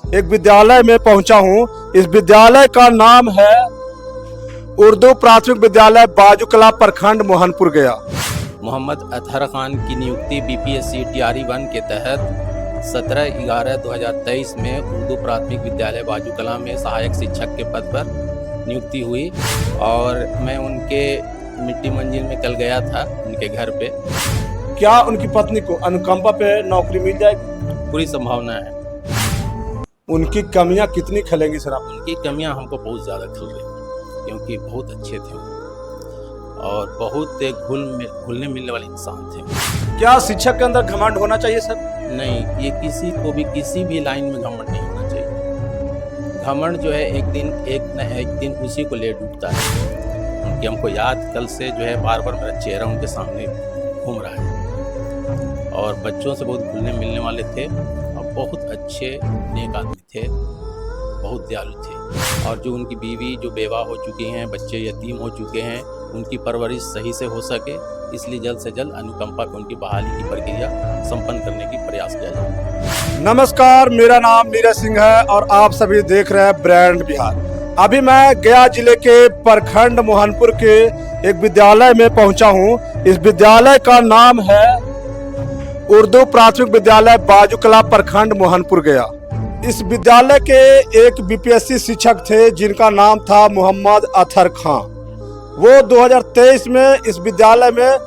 एक विद्यालय में पहुंचा हूं। इस विद्यालय का नाम है उर्दू प्राथमिक विद्यालय बाजूकला प्रखंड मोहनपुर गया। मोहम्मद अतहर खान की नियुक्ति बीपीएससी टीआरई 1 के तहत 17/11/2023 में उर्दू प्राथमिक विद्यालय बाजूकला में सहायक शिक्षक के पद पर नियुक्ति हुई और मैं उनके मिट्टी मंजिल में कल गया था उनके घर पे। क्या उनकी पत्नी को अनुकंपा पे नौकरी मिल जाएगी? पूरी संभावना है। उनकी कमियां कितनी खलेंगी सर? आप उनकी कमियां हमको बहुत ज़्यादा खल रही क्योंकि बहुत अच्छे थे और बहुत घुलने मिलने वाले इंसान थे। क्या शिक्षक के अंदर घमंड होना चाहिए सर? नहीं, ये किसी को भी किसी भी लाइन में घमंड नहीं होना चाहिए। घमंड जो है एक न एक दिन उसी को ले डूबता है। उनकी हमको याद कल से जो है बार बार मेरा चेहरा उनके सामने घूम रहा है और बच्चों से बहुत घुलने मिलने वाले थे और बहुत अच्छे नेक आदमी थे, बहुत दयालु थे। और जो उनकी बीवी जो बेवा हो चुकी हैं, बच्चे यतीम हो चुके हैं, उनकी परवरिश सही से हो सके इसलिए जल्द से जल्द अनुकंपा को उनकी बहाली की प्रक्रिया संपन्न करने की प्रयास किया जाए। नमस्कार, मेरा नाम नीरज सिंह है और आप सभी देख रहे हैं ब्रांड बिहार। अभी मैं गया जिले के प्रखंड मोहनपुर के एक विद्यालय में पहुंचा हूं। इस विद्यालय का नाम है उर्दू प्राथमिक विद्यालय बाजूकला प्रखंड मोहनपुर गया। इस विद्यालय के एक बीपीएससी शिक्षक थे जिनका नाम था मोहम्मद अतहर खान। वो 2023 में इस विद्यालय में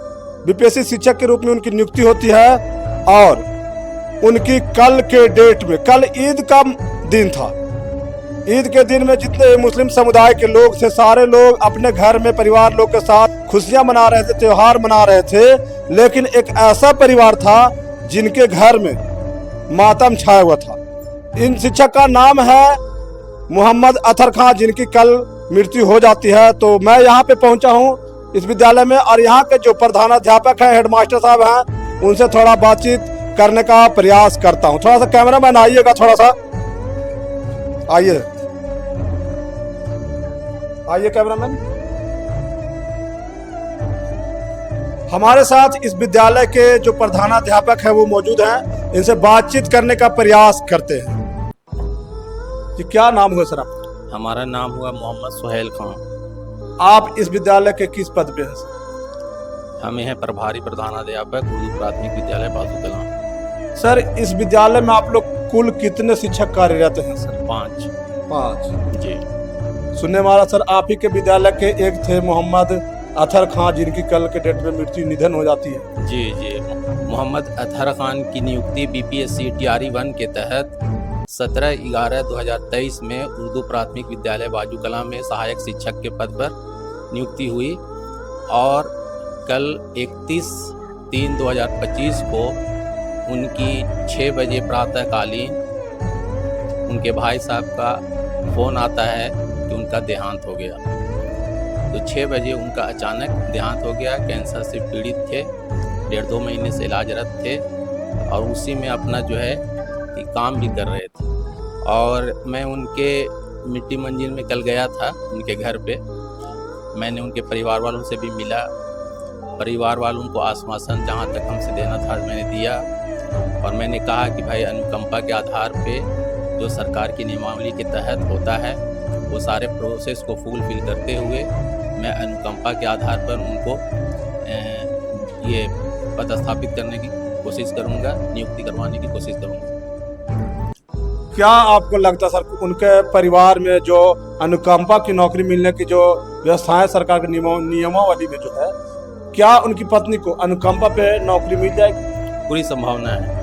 बीपीएससी शिक्षक के रूप में उनकी नियुक्ति होती है और उनकी कल के डेट में, कल ईद का दिन था। ईद के दिन में जितने मुस्लिम समुदाय के लोग थे, सारे लोग अपने घर में परिवार लोग के साथ खुशियां मना रहे थे, त्योहार मना रहे थे। लेकिन एक ऐसा परिवार था जिनके घर में मातम छाया हुआ था। इन शिक्षक का नाम है मोहम्मद अतहर खान जिनकी कल मृत्यु हो जाती है। तो मैं यहाँ पे पहुंचा हूँ इस विद्यालय में और यहाँ के जो प्रधानाध्यापक हैं, हेडमास्टर साहब हैं, उनसे थोड़ा बातचीत करने का प्रयास करता हूँ। थोड़ा सा कैमरामैन आइएगा, थोड़ा सा आइए कैमरामैन। हमारे साथ इस विद्यालय के जो प्रधानाध्यापक है वो मौजूद हैं। इनसे बातचीत करने का प्रयास करते हैं। कि क्या नाम हुआ सर आप? हमारा नाम हुआ मोहम्मद सुहेल खान। आप इस विद्यालय के किस पद पे हैं सर? हमें है प्रभारी प्रधानाध्यापक उर्दू प्राथमिक विद्यालय बाजूकला। सर, इस विद्यालय में आप लोग कुल कितने शिक्षक कार्यरत हैं सर? 5 जी। सुनने वाला सर आप ही के विद्यालय के एक थे मोहम्मद अतहर खान जिनकी कल के डेट में मृत्यु निधन हो जाती है। जी। मोहम्मद अतहर खान की नियुक्ति बीपीएससी टीआरई 1 के तहत 17/11/2023 में उर्दू प्राथमिक विद्यालय बाजूकला में सहायक शिक्षक के पद पर नियुक्ति हुई और कल 31/3/2025 को उनकी 6 बजे प्रातःकालीन उनके भाई साहब का फ़ोन आता है कि उनका देहांत हो गया। तो 6 बजे उनका अचानक देहांत हो गया। कैंसर से पीड़ित थे, 1.5-2 महीने से इलाजरत थे और उसी में अपना जो है कि काम भी कर रहे थे। और मैं उनके मिट्टी मंजिल में कल गया था उनके घर पे। मैंने उनके परिवार वालों से भी मिला। परिवार वालों को आश्वासन जहाँ तक हमसे देना था मैंने दिया और मैंने कहा कि भाई अनुकंपा के आधार पे जो सरकार की नियमावली के तहत होता है वो सारे प्रोसेस को फुलफिल करते हुए मैं अनुकंपा के आधार पर उनको ये पदस्थापित करने की कोशिश करूँगा, नियुक्ति करवाने की कोशिश करूँगा। क्या आपको लगता सर उनके परिवार में जो अनुकंपा की नौकरी मिलने की जो व्यवस्थाएं सरकार के नियमावली में जो है, क्या उनकी पत्नी को अनुकंपा पे नौकरी मिल जाएगी? पूरी संभावना है।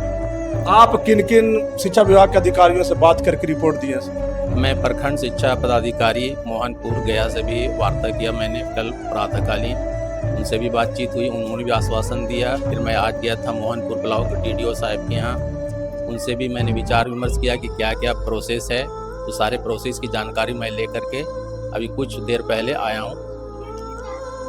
आप किन किन शिक्षा विभाग के अधिकारियों से बात करके रिपोर्ट दी है सर? मैं प्रखंड शिक्षा पदाधिकारी मोहनपुर गया से भी वार्ता किया मैंने कल प्रातःकालीन। उनसे भी बातचीत हुई, उन्होंने भी आश्वासन दिया। फिर मैं आज गया था मोहनपुर ब्लॉक डीडीओ साहब के यहाँ, उनसे भी मैंने विचार विमर्श किया कि क्या क्या प्रोसेस है। तो सारे प्रोसेस की जानकारी मैं लेकर के अभी कुछ देर पहले आया हूँ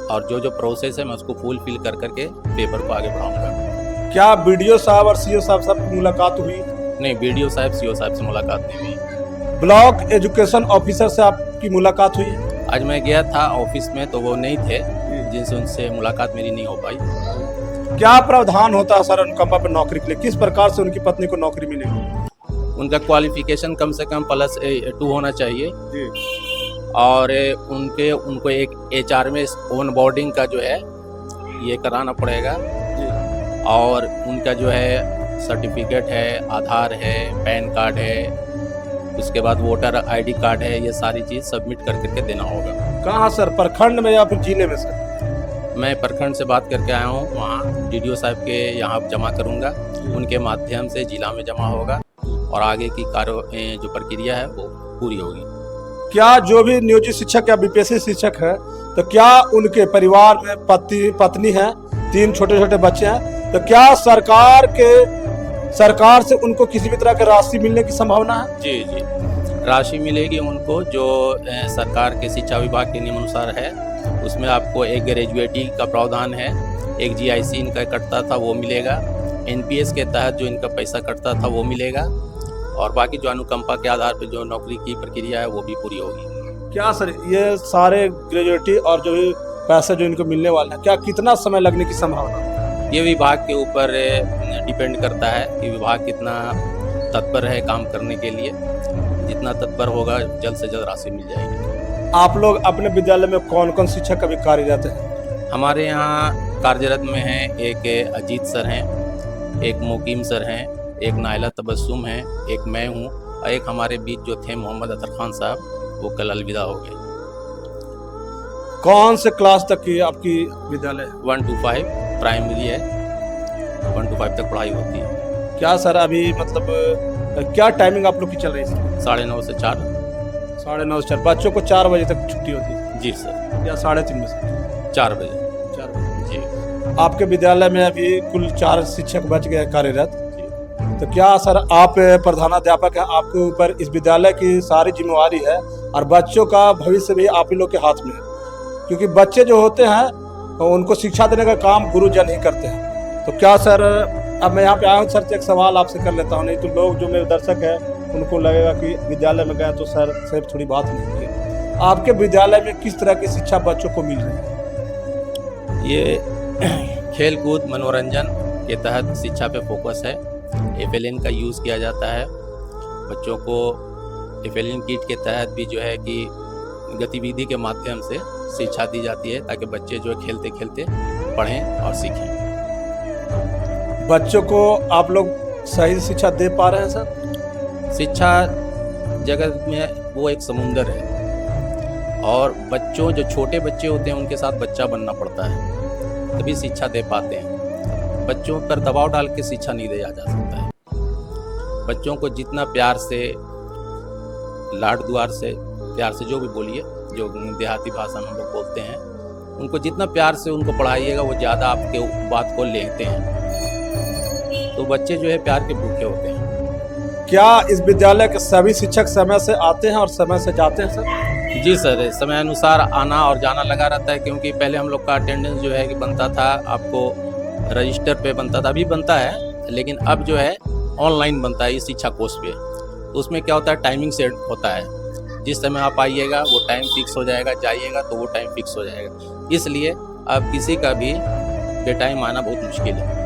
और जो प्रोसेस है मैं उसको फुलफिल कर करके पेपर को आगे बढ़ाऊँगा। क्या बीडीओ साहब और सीओ साहब से मुलाकात हुई? नहीं, बीडीओ साहब सीओ साहब से मुलाकात नहीं हुई। ब्लॉक एजुकेशन ऑफिसर से आपकी मुलाकात हुई? आज मैं गया था ऑफिस में तो वो नहीं थे, जिनसे उनसे मुलाकात मेरी नहीं हो पाई। क्या प्रावधान होता है सर अनुकंपा पर नौकरी के लिए? किस प्रकार से उनकी पत्नी को नौकरी मिलेगी? उनका क्वालिफिकेशन कम से कम +2 होना चाहिए। जी। और उनको एक HR में ऑन बोर्डिंग का जो है ये कराना पड़ेगा। जी। और उनका जो है सर्टिफिकेट है, आधार है, पैन कार्ड है, उसके बाद वोटर ID कार्ड है, ये सारी चीज़ सबमिट करके देना होगा। कहाँ सर, प्रखंड में या फिर जिले में सर? मैं प्रखंड से बात करके आया हूँ, वहाँ DDO साहब के यहाँ जमा करूँगा, उनके माध्यम से जिला में जमा होगा और आगे की जो प्रक्रिया है वो पूरी होगी। क्या जो भी नियोजित शिक्षक या BPSC शिक्षक है, तो क्या उनके परिवार में पत्नी है, 3 छोटे छोटे बच्चे हैं, तो क्या सरकार से उनको किसी भी तरह की राशि मिलने की संभावना है? जी जी, राशि मिलेगी उनको, जो सरकार के शिक्षा विभाग के नियमानुसार है। उसमें आपको एक ग्रेजुएटी का प्रावधान है, एक GIC इनका कटता था वो मिलेगा, NPS के तहत जो इनका पैसा कटता था वो मिलेगा, और बाकी जो अनुकंपा के आधार पर जो नौकरी की प्रक्रिया है वो भी पूरी होगी। क्या सर, ये सारे ग्रेजुएटी और जो भी पैसे जो इनको मिलने वाले हैं, क्या कितना समय लगने की संभावना? ये विभाग के ऊपर डिपेंड करता है कि विभाग कितना तत्पर है काम करने के लिए। जितना तत्पर होगा जल्द से जल्द राशि मिल जाएगी। आप लोग अपने विद्यालय में कौन कौन शिक्षक अभी कार्यरत हैं? हमारे यहाँ कार्यरत में हैं, एक अजीत सर हैं, एक मोकीम सर हैं, एक नाइला तबस्सुम हैं, एक मैं हूँ, और एक हमारे बीच जो थे मोहम्मद अतर खान साहब, वो कल अलविदा हो गए। कौन से क्लास तक की आपकी विद्यालय? 1 to 5 प्राइमरी है, 1 to 5 तक पढ़ाई होती है। क्या सर अभी मतलब क्या टाइमिंग आप लोग की चल रही है? 9:30 से 4। 9:30 से 4। बच्चों को 4 बजे तक छुट्टी होती है? जी सर। या 3:30 बजे? 4 बजे। 4 बजे जी। आपके विद्यालय में अभी कुल 4 शिक्षक बच गए कार्यरत, तो क्या सर आप प्रधानाध्यापक हैं, आपके ऊपर इस विद्यालय की सारी जिम्मेवारी है और बच्चों का भविष्य भी आप ही लोग के हाथ में है, क्योंकि बच्चे जो होते हैं तो उनको शिक्षा देने का काम गुरुजन ही करते हैं। तो क्या सर, अब मैं यहाँ पे आया हूँ सर, एक सवाल आपसे कर लेता हूँ, नहीं तो लोग जो मेरे दर्शक हैं उनको लगेगा कि विद्यालय में गए तो सर सिर्फ थोड़ी बात नहीं है। आपके विद्यालय में किस तरह की शिक्षा बच्चों को मिल रही है? ये खेल कूद मनोरंजन के तहत शिक्षा पे फोकस है। FLN का यूज़ किया जाता है। बच्चों को FLN किट के तहत भी जो है कि गतिविधि के माध्यम से शिक्षा दी जाती है, ताकि बच्चे जो है खेलते खेलते पढ़ें और सीखें। बच्चों को आप लोग सही शिक्षा दे पा रहे हैं सर? शिक्षा जगत में वो एक समुंदर है, और बच्चों जो छोटे बच्चे होते हैं उनके साथ बच्चा बनना पड़ता है, तभी शिक्षा दे पाते हैं। बच्चों पर दबाव डाल के शिक्षा नहीं दिया जा सकता है। बच्चों को जितना प्यार से, लाड दुआर से, प्यार से जो भी बोलिए, जो देहाती भाषा में हम लोग बोलते हैं, उनको जितना प्यार से उनको पढ़ाइएगा वो ज़्यादा आपके बात को लेते हैं। तो बच्चे जो है प्यार के भूखे होते हैं। क्या इस विद्यालय के सभी शिक्षक समय से आते हैं और समय से जाते हैं सर? जी सर, समय अनुसार आना और जाना लगा रहता है, क्योंकि पहले हम लोग का अटेंडेंस जो है कि बनता था, आपको रजिस्टर पे बनता था, अभी बनता है, लेकिन अब जो है ऑनलाइन बनता है इस शिक्षा कोर्स पे। तो उसमें क्या होता है, टाइमिंग सेट होता है, जिस समय आप आइएगा वो टाइम फिक्स हो जाएगा, जाइएगा तो वो टाइम फिक्स हो जाएगा। इसलिए अब किसी का भी बेटाइम आना बहुत मुश्किल है।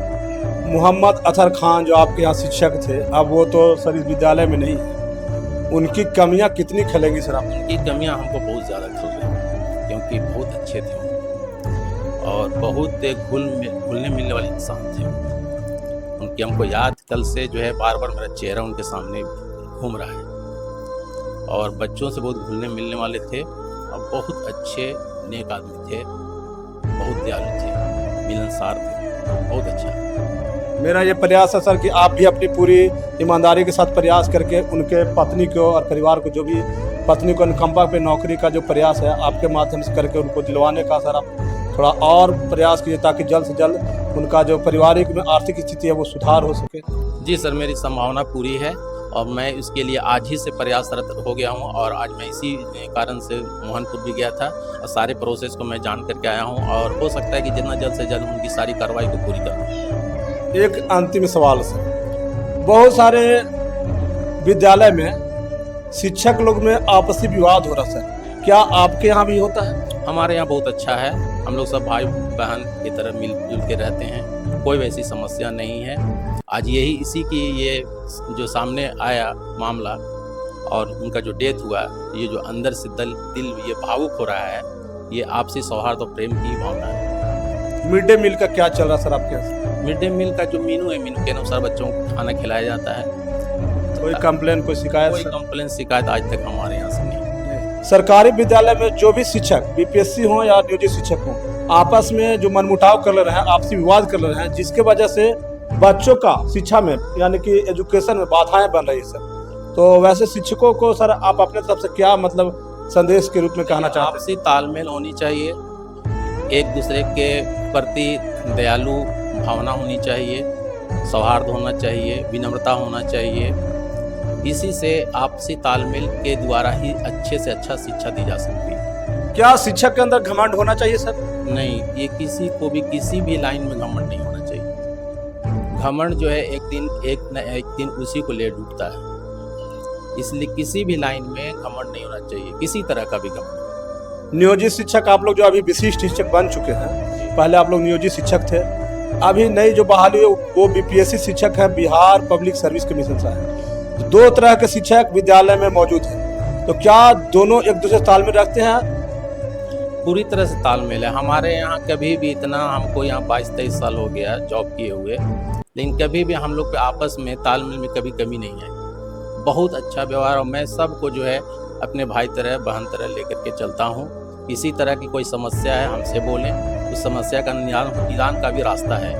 मोहम्मद अतर खान जो आपके यहाँ शिक्षक थे, अब वो तो सर इस विद्यालय में नहीं है, उनकी कमियाँ कितनी खलेंगी सर? आप उनकी कमियाँ हमको बहुत ज़्यादा खल रही हैं, क्योंकि बहुत अच्छे थे और बहुत घुलने मिलने वाले इंसान थे। उनकी हमको याद कल से जो है बार बार मेरा चेहरा उनके सामने घूम रहा है। और बच्चों से बहुत घुलने मिलने वाले थे और बहुत अच्छे नेक आदमी थे, बहुत दयालु थे, मिलनसार थे, बहुत अच्छा। मेरा ये प्रयास है सर कि आप भी अपनी पूरी ईमानदारी के साथ प्रयास करके उनके पत्नी को और परिवार को, जो भी पत्नी को अनुकंपा पे नौकरी का जो प्रयास है आपके माध्यम से करके उनको दिलवाने का सर आप थोड़ा और प्रयास कीजिए, ताकि जल्द से जल्द उनका जो पारिवारिक में आर्थिक स्थिति है वो सुधार हो सके। जी सर, मेरी संभावना पूरी है और मैं इसके लिए आज ही से प्रयासरत हो गया हूं, और आज मैं इसी कारण से मोहनपुर भी गया था और सारे प्रोसेस को मैं जान करके आया हूं, और हो सकता है कि जितना जल्द से जल्द उनकी सारी कार्रवाई को पूरी करूँ। एक अंतिम सवाल सर, बहुत सारे विद्यालय में शिक्षक लोग में आपसी विवाद हो रहा सर, क्या आपके यहाँ भी होता है? हमारे यहाँ बहुत अच्छा है, हम लोग सब भाई बहन की तरह मिलजुल के रहते हैं, कोई वैसी समस्या नहीं है। आज यही इसी की ये जो सामने आया मामला और उनका जो डेथ हुआ, ये जो अंदर से दिल ये भावुक हो रहा है, ये आपसी सौहार्द और प्रेम की भावना है। मिड डे मील का क्या चल रहा है सर आपके यहाँ? मिड डे मील का जो मेनू है, मेनू के अनुसार बच्चों को खाना खिलाया जाता है। कोई कंप्लेन, कोई शिकायत? कोई कंप्लेन शिकायत आज तक हमारे यहाँ से नहीं। सरकारी विद्यालय में जो भी शिक्षक बीपीएससी हो या नियोजित शिक्षक हो, आपस में जो मनमुटाव कर ले रहे हैं, आपसी विवाद कर ले रहे हैं, जिसके वजह से बच्चों का शिक्षा में यानी कि एजुकेशन में बाधाएं बन रही है सर। तो वैसे शिक्षकों को सर आप अपने तरफ से क्या मतलब संदेश के रूप में कहना चाहते हैं? आपसी तालमेल होनी चाहिए, एक दूसरे के प्रति दयालु भावना होनी चाहिए, सौहार्द होना चाहिए, विनम्रता होना चाहिए। इसी से आपसी तालमेल के द्वारा ही अच्छे से अच्छा शिक्षा दी जा सकती है। क्या शिक्षक के अंदर घमंड होना चाहिए सर? नहीं, ये किसी को भी किसी भी लाइन में घमंड नहीं होना चाहिए। घमंड जो है एक दिन उसी को ले डूबता है। इसलिए किसी भी लाइन में घमंड नहीं होना चाहिए, किसी तरह का भी घमंड। नियोजित शिक्षक आप लोग जो अभी विशिष्ट शिक्षक बन चुके हैं, पहले आप लोग नियोजित शिक्षक थे, अभी नई जो बहाली है वो बीपीएससी शिक्षक है, बिहार पब्लिक सर्विस कमीशन से है। दो तरह के शिक्षक विद्यालय में मौजूद हैं, तो क्या दोनों एक दूसरे से तालमेल रखते हैं? पूरी तरह से तालमेल है। हमारे यहाँ कभी भी इतना, हमको यहाँ 22-23 साल हो गया जॉब किए हुए, लेकिन कभी भी हम लोग के आपस में तालमेल में कभी कमी नहीं है। बहुत अच्छा व्यवहार, और मैं सबको जो है अपने भाई तरह बहन तरह लेकर के चलता हूँ। किसी तरह की कोई समस्या है हमसे बोलें, उस समस्या का निदान का भी रास्ता है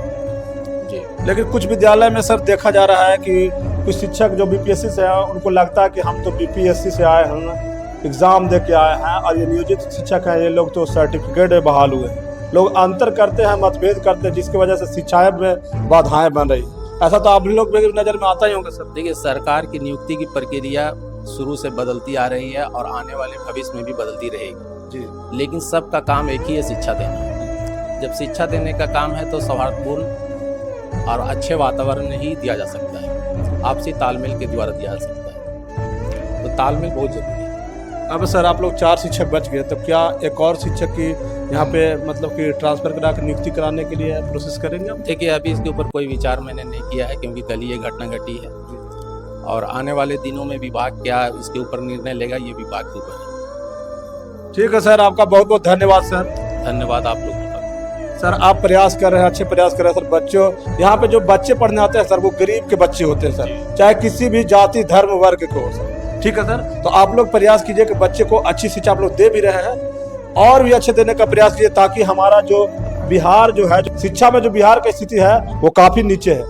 जी। लेकिन कुछ विद्यालय में सर देखा जा रहा है कि कुछ शिक्षक जो बीपीएससी से आए, उनको लगता है कि हम तो बीपीएससी से आए हैं, एग्जाम दे के आए हैं, और ये नियोजित शिक्षक हैं, ये लोग तो सर्टिफिकेट में बहाल हुए हैं। लोग अंतर करते हैं, मतभेद करते हैं, जिसकी वजह से शिक्षा में बाधाएं बन रही। ऐसा तो आप लोग भी नजर में आता ही होगा सर। देखिए, सरकार की नियुक्ति की प्रक्रिया शुरू से बदलती आ रही है और आने वाले भविष्य में भी बदलती रहेगी जी। लेकिन सबका काम एक ही है, शिक्षा देना। जब शिक्षा देने का काम है तो सौहार्दपूर्ण और अच्छे वातावरण ही दिया जा सकता है, आपसी तालमेल के द्वारा दिया जा सकता है। तो तालमेल बहुत जरूरी है। अब सर आप लोग 4 शिक्षक बच गए, तो क्या एक और शिक्षक की यहाँ पे मतलब कि ट्रांसफर करा कर नियुक्ति कराने के लिए प्रोसेस करेंगे आप? देखिए, अभी इसके ऊपर कोई विचार मैंने नहीं किया है, क्योंकि कल ये घटना घटी है और आने वाले दिनों में विभाग क्या इसके ऊपर निर्णय लेगा, ये विभाग के ऊपर है। ठीक है सर, आपका बहुत बहुत धन्यवाद सर। धन्यवाद आप लोगों का। सर आप प्रयास कर रहे हैं, अच्छे प्रयास कर रहे हैं सर। बच्चों, यहाँ पे जो बच्चे पढ़ने आते हैं सर, वो गरीब के बच्चे होते हैं सर, चाहे किसी भी जाति धर्म वर्ग के हो सर। ठीक है सर, तो आप लोग प्रयास कीजिए कि बच्चे को अच्छी शिक्षा आप लोग दे भी रहे हैं, और भी अच्छे देने का प्रयास कीजिए, ताकि हमारा जो बिहार जो है, शिक्षा में जो बिहार की स्थिति है वो काफी नीचे है।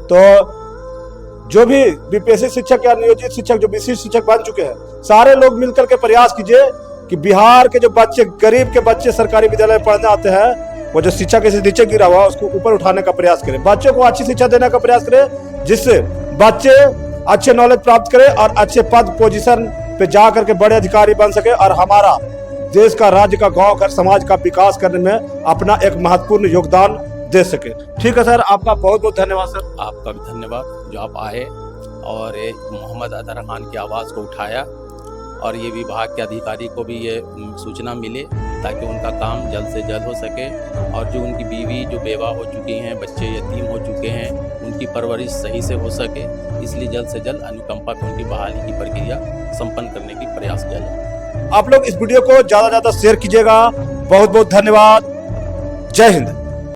तो जो भी बीपीएससी शिक्षक या नियोजित शिक्षक जो विशिष्ट शिक्षक बन चुके हैं, सारे लोग मिलकर के प्रयास कीजिए कि बिहार के जो बच्चे, गरीब के बच्चे सरकारी विद्यालय में पढ़ने आते हैं, वो जो शिक्षा के नीचे गिरा हुआ उसको ऊपर उठाने का प्रयास करें, बच्चों को अच्छी शिक्षा देने का प्रयास करें, जिससे बच्चे अच्छे नॉलेज प्राप्त करें और अच्छे पद पोजीशन पे जा करके बड़े अधिकारी बन सके, और हमारा देश का, राज्य का, गांव का, समाज का विकास करने में अपना एक महत्वपूर्ण योगदान दे सके। ठीक है सर, आपका बहुत बहुत धन्यवाद सर। आपका भी धन्यवाद जो आप आए और मोहम्मद अजहर खान की आवाज़ को उठाया, और ये विभाग के अधिकारी को भी ये सूचना मिले ताकि उनका काम जल्द से जल्द हो सके, और जो उनकी बीवी जो बेवा हो चुकी हैं, बच्चे यतीम हो चुके हैं, उनकी परवरिश सही से हो सके, इसलिए जल्द से जल्द अनुकंपा को उनकी बहाली की प्रक्रिया संपन्न करने की प्रयास किया जाए। आप लोग इस वीडियो को ज़्यादा से ज़्यादा शेयर कीजिएगा। बहुत बहुत धन्यवाद। जय हिंद।